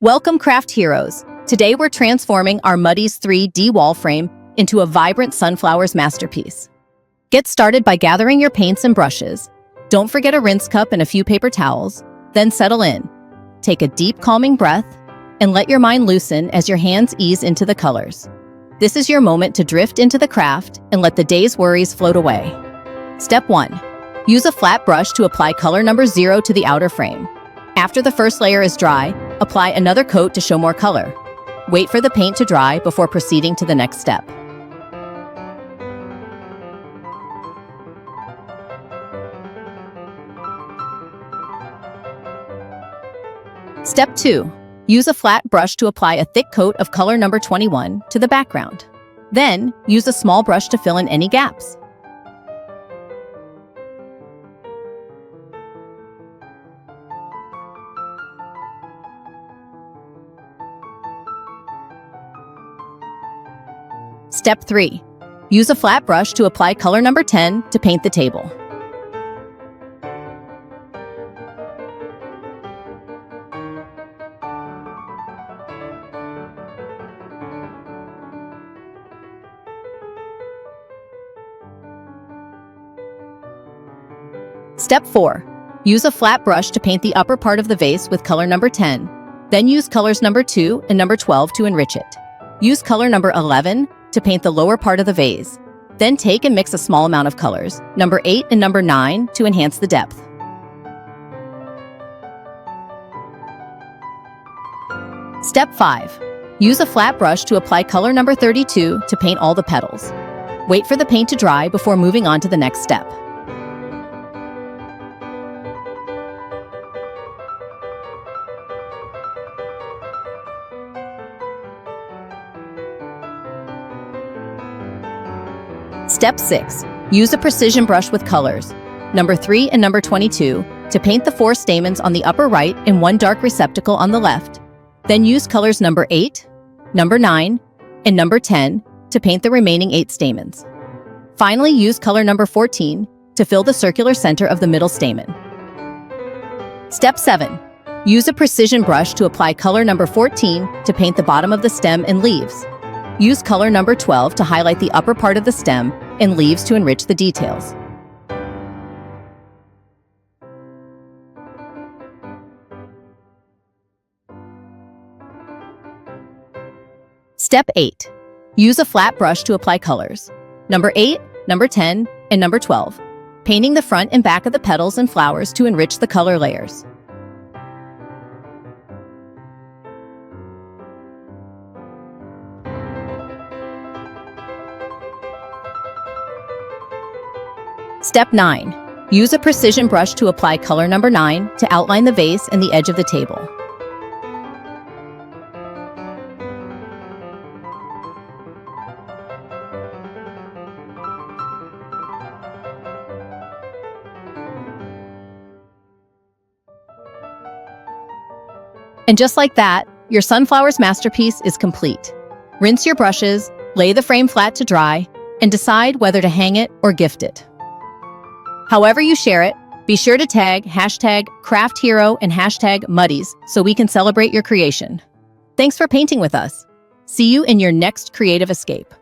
Welcome, craft heroes. Today we're transforming our Muddy's 3D wall frame into a vibrant sunflowers masterpiece. Get started by gathering your paints and brushes. Don't forget a rinse cup and a few paper towels. Then settle in. Take a deep, calming breath and let your mind loosen as your hands ease into the colors. This is your moment to drift into the craft and let the day's worries float away. Step 1. Use a flat brush to apply color number 0 to the outer frame. After the first layer is dry, apply another coat to show more color. Wait for the paint to dry before proceeding to the next step. Step 2. Use a flat brush to apply a thick coat of color number 21 to the background. Then, use a small brush to fill in any gaps. Step 3. Use a flat brush to apply color number 10 to paint the table. Step 4. Use a flat brush to paint the upper part of the vase with color number 10. Then use colors number 2 and number 12 to enrich it. Use color number 11 to paint the lower part of the vase. Then take and mix a small amount of colors, number 8 and number 9, to enhance the depth. Step 5. Use a flat brush to apply color number 32 to paint all the petals. Wait for the paint to dry before moving on to the next step. Step 6. Use a precision brush with colors, number 3 and number 22, to paint the 4 stamens on the upper right and 1 dark receptacle on the left. Then use colors number 8, number 9, and number 10 to paint the remaining 8 stamens. Finally, use color number 14 to fill the circular center of the middle stamen. Step 7. Use a precision brush to apply color number 14 to paint the bottom of the stem and leaves. Use color number 12 to highlight the upper part of the stem and leaves to enrich the details. Step 8. Use a flat brush to apply colors, number 8, number 10, and number 12, painting the front and back of the petals and flowers to enrich the color layers. Step 9. Use a precision brush to apply color number 9 to outline the vase and the edge of the table. And just like that, your sunflowers masterpiece is complete. Rinse your brushes, lay the frame flat to dry, and decide whether to hang it or gift it. However you share it, be sure to tag #CraftHero and #Muddies so we can celebrate your creation. Thanks for painting with us. See you in your next creative escape.